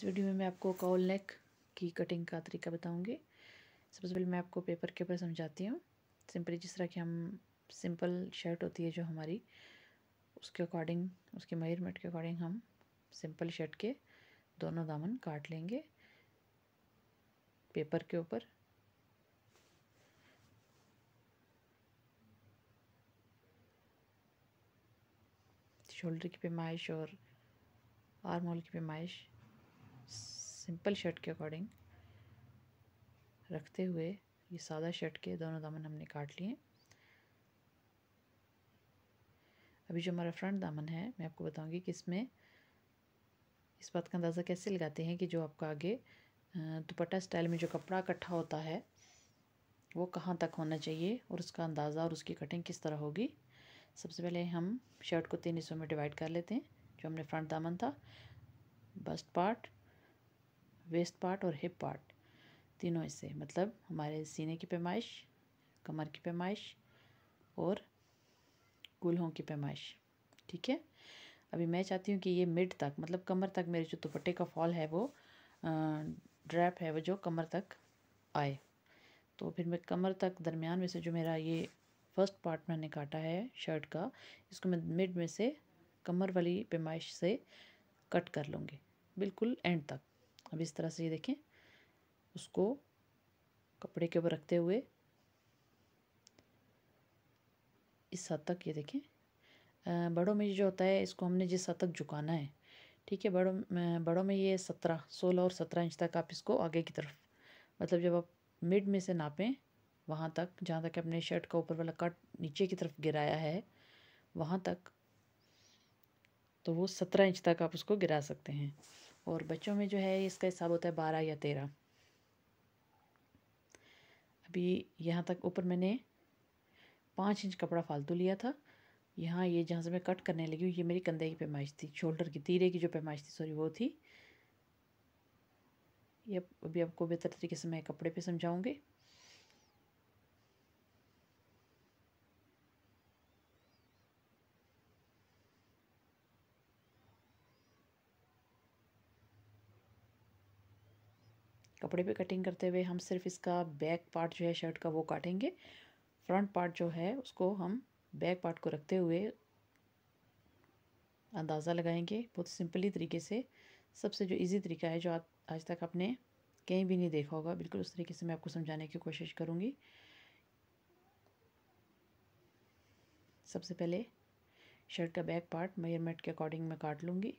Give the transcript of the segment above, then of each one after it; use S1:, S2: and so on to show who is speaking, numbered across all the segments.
S1: इस वीडियो में मैं आपको कॉल नेक की कटिंग का तरीका बताऊंगी। सबसे पहले मैं आपको पेपर के ऊपर समझाती हूँ। सिंपली जिस तरह की हम सिंपल शर्ट होती है जो हमारी, उसके अकॉर्डिंग, उसके मेजरमेंट के अकॉर्डिंग हम सिंपल शर्ट के दोनों दामन काट लेंगे पेपर के ऊपर। शोल्डर की पैमाइश और आर्म होल की पैमाइश सिंपल शर्ट के अकॉर्डिंग रखते हुए ये सादा शर्ट के दोनों दामन हमने काट लिए। अभी जो हमारा फ्रंट दामन है, मैं आपको बताऊंगी कि इसमें इस बात का अंदाज़ा कैसे लगाते हैं कि जो आपका आगे दुपट्टा स्टाइल में जो कपड़ा इकट्ठा होता है वो कहाँ तक होना चाहिए और उसका अंदाज़ा और उसकी कटिंग किस तरह होगी। सबसे पहले हम शर्ट को 3 हिस्सों में डिवाइड कर लेते हैं। जो हमने फ्रंट दामन था, बस्ट पार्ट, वेस्ट पार्ट और हिप पार्ट, तीनों हिस्से, मतलब हमारे सीने की पैमाइश, कमर की पैमाइश और कूल्हों की पैमाइश। ठीक है। अभी मैं चाहती हूँ कि ये मिड तक, मतलब कमर तक, मेरे जो दुपट्टे का फॉल है वो ड्रैप है वो जो कमर तक आए। तो फिर मैं कमर तक दरमियान में से जो मेरा ये फर्स्ट पार्ट मैंने काटा है शर्ट का, इसको मैं मिड में से कमर वाली पैमाइश से कट कर लूँगी बिल्कुल एंड तक। अब इस तरह से ये देखें, उसको कपड़े के ऊपर रखते हुए इस हद तक, ये देखें। बड़ों में जो होता है इसको हमने जिस हद तक झुकाना है, ठीक है। बड़ों में ये 16 और 17 इंच तक आप इसको आगे की तरफ, मतलब जब आप मिड में से नापें वहाँ तक, जहाँ तक अपने शर्ट का ऊपर वाला कट नीचे की तरफ गिराया है वहाँ तक, तो वो 17 इंच तक आप उसको गिरा सकते हैं। और बच्चों में जो है इसका हिसाब होता है 12 या 13। अभी यहाँ तक ऊपर मैंने 5 इंच कपड़ा फालतू लिया था। यहाँ ये जहाँ से मैं कट करने लगी हूँ, ये मेरी कंधे की पैमाइश थी, शोल्डर की, तीरे की जो पैमाइश थी, सॉरी, वो थी ये। अभी आपको बेहतर तरीके से मैं कपड़े पे समझाऊंगी। कपड़े पे कटिंग करते हुए हम सिर्फ इसका बैक पार्ट जो है शर्ट का वो काटेंगे। फ्रंट पार्ट जो है उसको हम बैक पार्ट को रखते हुए अंदाज़ा लगाएंगे बहुत सिंपली तरीके से। सबसे जो इजी तरीका है, जो आज तक आपने कहीं भी नहीं देखा होगा, बिल्कुल उस तरीके से मैं आपको समझाने की कोशिश करूँगी। सबसे पहले शर्ट का बैक पार्ट मेजरमेंट के अकॉर्डिंग मैं काट लूँगी।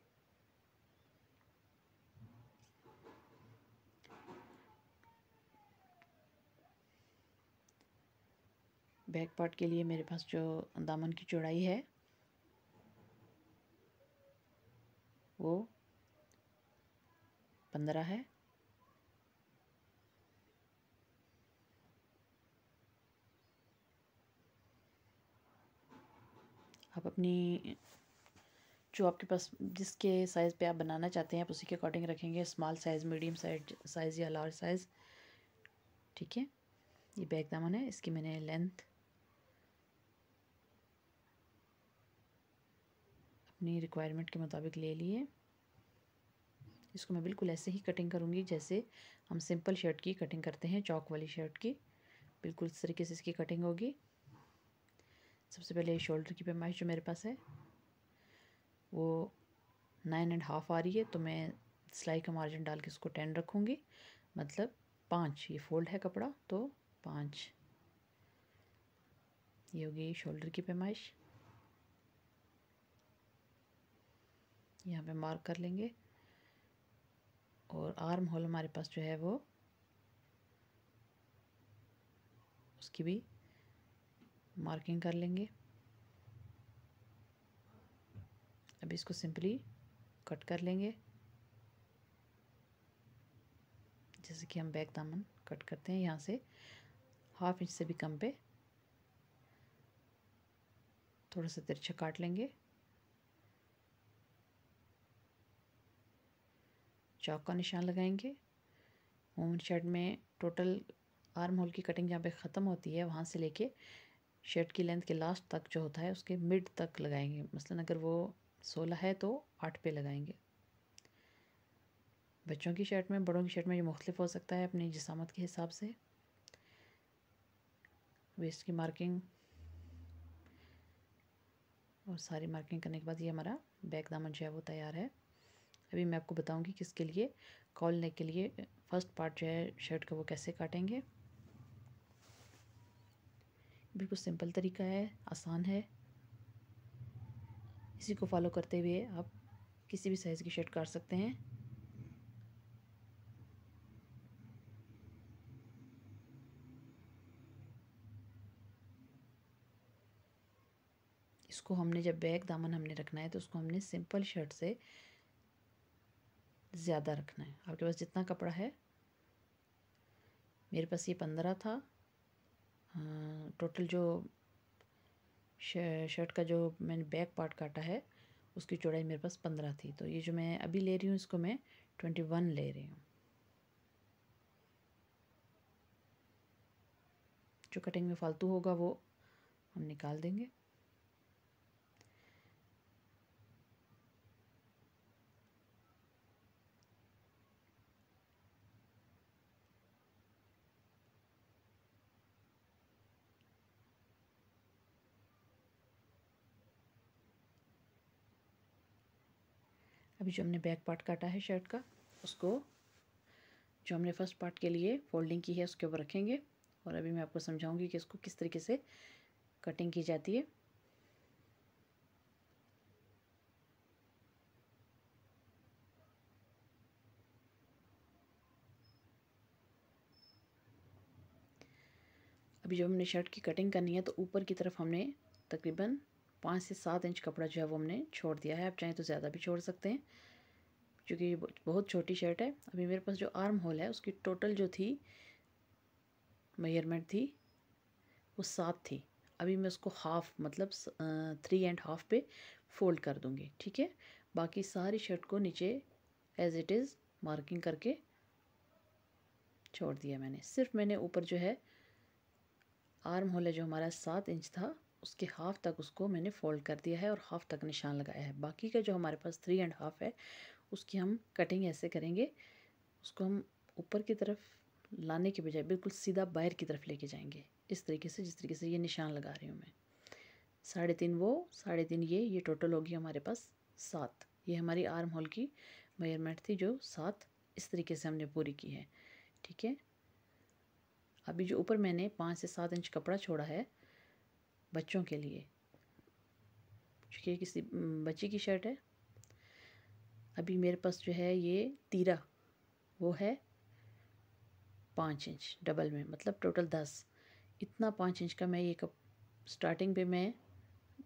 S1: बैक पार्ट के लिए मेरे पास जो दामन की चौड़ाई है वो 15 है। आप अपनी, जो आपके पास जिसके साइज़ पे आप बनाना चाहते हैं आप उसी के अकॉर्डिंग रखेंगे, स्मॉल साइज़, मीडियम साइज़ या लार्ज साइज़। ठीक है। ये बैक दामन है, इसकी मैंने लेंथ अपनी रिक्वायरमेंट के मुताबिक ले लिए। इसको मैं बिल्कुल ऐसे ही कटिंग करूँगी जैसे हम सिंपल शर्ट की कटिंग करते हैं, चौक वाली शर्ट की, बिल्कुल इस तरीके से इसकी कटिंग होगी। सबसे पहले शोल्डर की पैमाइश जो मेरे पास है वो 9.5 आ रही है, तो मैं सिलाई का मार्जिन डाल के उसको 10 रखूँगी, मतलब 5। ये फोल्ड है कपड़ा तो 5, ये होगी शोल्डर की पैमाइश। यहाँ पे मार्क कर लेंगे। और आर्म होल हमारे पास जो है वो, उसकी भी मार्किंग कर लेंगे। अब इसको सिंपली कट कर लेंगे जैसे कि हम बैक दामन कट करते हैं। यहाँ से 1/2 इंच से भी कम पे थोड़ा सा तिरछा काट लेंगे। चौक का निशान लगाएंगे। वूमन शर्ट में टोटल आर्म होल की कटिंग जहाँ पे ख़त्म होती है वहाँ से लेके शर्ट की लेंथ के लास्ट तक जो होता है उसके मिड तक लगाएंगे। मसलन अगर वो 16 है तो 8 पे लगाएंगे। बच्चों की शर्ट में, बड़ों की शर्ट में ये मुख्तलिफ हो सकता है अपनी जिसामत के हिसाब से। वेस्ट की मार्किंग और सारी मार्किंग करने के बाद ये हमारा बैक दामन जो है वो तैयार है। अभी मैं आपको बताऊंगी कि इसके लिए कॉल नेक के लिए फर्स्ट पार्ट जो है शर्ट का वो कैसे काटेंगे। बिल्कुल सिंपल तरीका है, आसान है। इसी को फॉलो करते हुए आप किसी भी साइज़ की शर्ट काट सकते हैं। इसको हमने जब बैक दामन हमने रखना है तो उसको हमने सिंपल शर्ट से ज़्यादा रखना है। आपके पास जितना कपड़ा है, मेरे पास ये 15 था टोटल। जो शर्ट का जो मैंने बैक पार्ट काटा है उसकी चौड़ाई मेरे पास 15 थी। तो ये जो मैं अभी ले रही हूँ इसको मैं 21 ले रही हूँ। जो कटिंग में फालतू होगा वो हम निकाल देंगे। अभी जो हमने बैक पार्ट काटा है शर्ट का, उसको जो हमने फर्स्ट पार्ट के लिए फोल्डिंग की है उसके ऊपर रखेंगे। और अभी मैं आपको समझाऊंगी कि इसको किस तरीके से कटिंग की जाती है। अभी जो हमने शर्ट की कटिंग करनी है तो ऊपर की तरफ हमने तकरीबन 5 से 7 इंच कपड़ा जो है वो हमने छोड़ दिया है। आप चाहें तो ज़्यादा भी छोड़ सकते हैं क्योंकि ये बहुत छोटी शर्ट है। अभी मेरे पास जो आर्म होल है उसकी टोटल जो थी मेजरमेंट थी वो 7 थी। अभी मैं उसको हाफ मतलब 3.5 पे फोल्ड कर दूँगी। ठीक है, बाकी सारी शर्ट को नीचे एज इट इज़ मार्किंग करके छोड़ दिया मैंने। सिर्फ मैंने ऊपर जो है आर्म होल है जो हमारा 7 इंच था उसके हाफ तक उसको मैंने फोल्ड कर दिया है और हाफ तक निशान लगाया है। बाकी का जो हमारे पास 3.5 है उसकी हम कटिंग ऐसे करेंगे, उसको हम ऊपर की तरफ लाने के बजाय बिल्कुल सीधा बाहर की तरफ लेके जाएंगे, इस तरीके से जिस तरीके से ये निशान लगा रही हूँ मैं। 3.5 वो 3.5 ये टोटल होगी हमारे पास 7। ये हमारी आर्म होल की मेजरमेंट थी जो 7 इस तरीके से हमने पूरी की है। ठीक है, अभी जो ऊपर मैंने 5 से 7 इंच कपड़ा छोड़ा है बच्चों के लिए, क्योंकि ये किसी बच्ची की शर्ट है। अभी मेरे पास जो है ये तीरा वो है 5 इंच डबल में, मतलब टोटल 10। इतना 5 इंच का मैं ये कप स्टार्टिंग पे मैं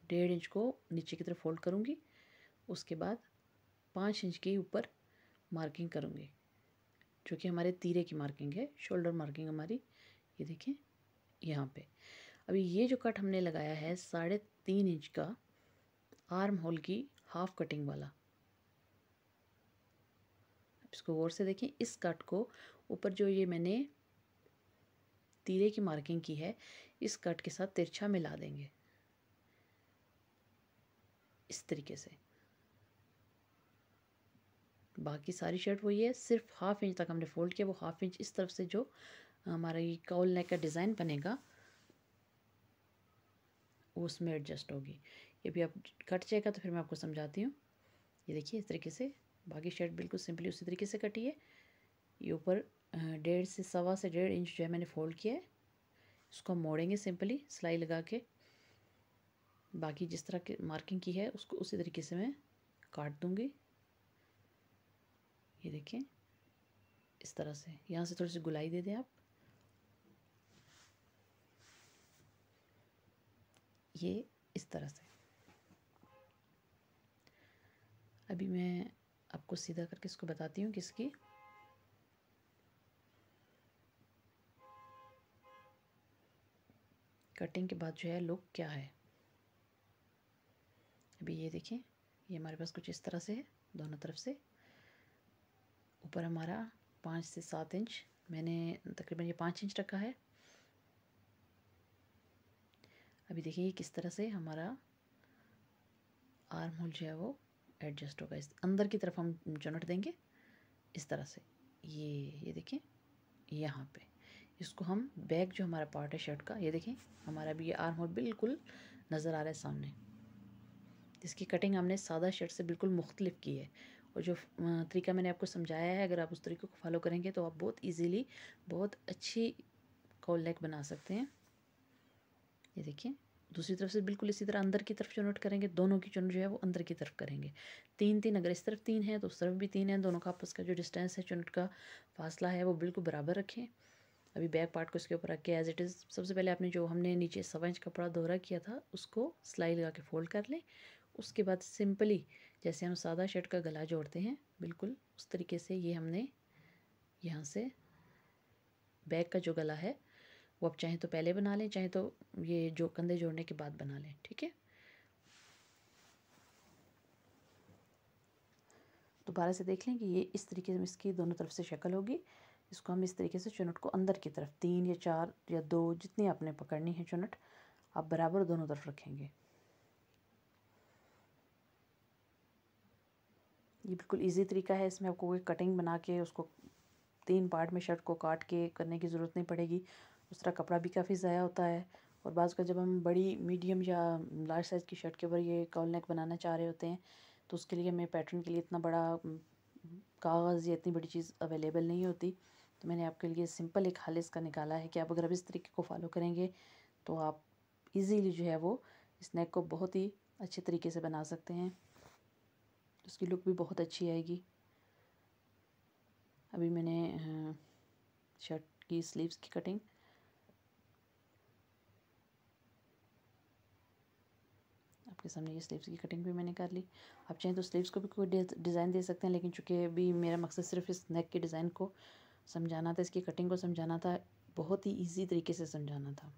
S1: 1.5 इंच को नीचे की तरफ फोल्ड करूँगी, उसके बाद 5 इंच के ऊपर मार्किंग करूँगी जो कि हमारे तीरे की मार्किंग है, शोल्डर मार्किंग हमारी। ये देखें यहाँ पे। अभी ये जो कट हमने लगाया है 3.5 इंच का आर्म होल की हाफ कटिंग वाला, इसको गौर से देखें। इस कट को ऊपर जो ये मैंने तीरे की मार्किंग की है इस कट के साथ तिरछा मिला देंगे इस तरीके से। बाकी सारी शर्ट वही है, सिर्फ हाफ इंच तक हमने फोल्ड किया। वो हाफ इंच इस तरफ से जो हमारा ये कॉल नेक का डिज़ाइन बनेगा वो उसमें एडजस्ट होगी। ये भी आप कट जाएगा तो फिर मैं आपको समझाती हूँ। ये देखिए इस तरीके से बाकी शर्ट बिल्कुल सिंपली उसी तरीके से कटी है। ये ऊपर 1.5 से 1.25 इंच जो है मैंने फोल्ड किया है, इसको हम मोड़ेंगे सिंपली सिलाई लगा के। बाकी जिस तरह की मार्किंग की है उसको उसी तरीके से मैं काट दूँगी। ये देखें इस तरह से, यहाँ से थोड़ी सी गुलाई दे दें आप। ये इस तरह से। अभी मैं आपको सीधा करके इसको बताती हूँ कि इसकी कटिंग के बाद जो है लुक क्या है। अभी ये देखें, ये हमारे पास कुछ इस तरह से है दोनों तरफ से। ऊपर हमारा 5 से 7 इंच, मैंने तकरीबन ये 5 इंच रखा है। अभी देखिए ये किस तरह से हमारा आर्म होल जो है वो एडजस्ट होगा। इस अंदर की तरफ हम चुनट देंगे इस तरह से, ये देखिए यहाँ पे। इसको हम बैक जो हमारा पार्ट है शर्ट का, ये देखें हमारा भी ये आर्म होल बिल्कुल नज़र आ रहा है सामने। इसकी कटिंग हमने सादा शर्ट से बिल्कुल मुख्तलिफ की है, और जो तरीका मैंने आपको समझाया है, अगर आप उस तरीके को फॉलो करेंगे तो आप बहुत इजीली बहुत अच्छी कॉल नेक बना सकते हैं। ये देखिए दूसरी तरफ से बिल्कुल इसी तरह अंदर की तरफ चुनट करेंगे, दोनों की चुनट जो है वो अंदर की तरफ करेंगे। तीन तीन, अगर इस तरफ तीन है तो उस तरफ भी तीन है, दोनों का आपस का जो डिस्टेंस है चुनट का फासला है वो बिल्कुल बराबर रखें। अभी बैक पार्ट को इसके ऊपर रख के एज इट इज़, सबसे पहले आपने जो हमने नीचे 1.25 इंच कपड़ा दोहरा किया था उसको सिलाई लगा के फोल्ड कर लें। उसके बाद सिंपली जैसे हम सादा शर्ट का गला जोड़ते हैं बिल्कुल उस तरीके से ये हमने यहाँ से बैक का जो गला है वो आप चाहें तो पहले बना लें, चाहे तो ये जो कंधे जोड़ने के बाद बना लें, ठीक है। दोबारा से देख लें कि ये इस तरीके से इसकी दोनों तरफ से शक्ल होगी। इसको हम इस तरीके से चुनट को अंदर की तरफ 3 या 4 या 2 जितनी आपने पकड़नी है चुनट, आप बराबर दोनों तरफ रखेंगे। ये बिल्कुल इजी तरीका है, इसमें आपको कोई कटिंग बना के उसको 3 पार्ट में शर्ट को काट के करने की ज़रूरत नहीं पड़ेगी। उस तरह कपड़ा भी काफ़ी ज़ाया होता है, और बाज़ का जब हम बड़ी मीडियम या लार्ज साइज़ की शर्ट के ऊपर ये कॉल नेक बनाना चाह रहे होते हैं तो उसके लिए हमें पैटर्न के लिए इतना बड़ा कागज़ या इतनी बड़ी चीज़ अवेलेबल नहीं होती। तो मैंने आपके लिए सिंपल एक हल इसका निकाला है कि आप अगर अब इस तरीके को फॉलो करेंगे तो आप इजीली जो है वो इस नेक को बहुत ही अच्छे तरीके से बना सकते हैं। उसकी लुक भी बहुत अच्छी आएगी। अभी मैंने शर्ट की स्लीव्स की कटिंग आपके सामने, ये स्लीव्स की कटिंग भी मैंने कर ली। आप चाहें तो स्लीव्स को भी कोई डिज़ाइन दे सकते हैं, लेकिन चूँकि अभी मेरा मकसद सिर्फ इस नेक के डिज़ाइन को समझाना था, इसकी कटिंग को समझाना था, बहुत ही ईजी तरीके से समझाना था।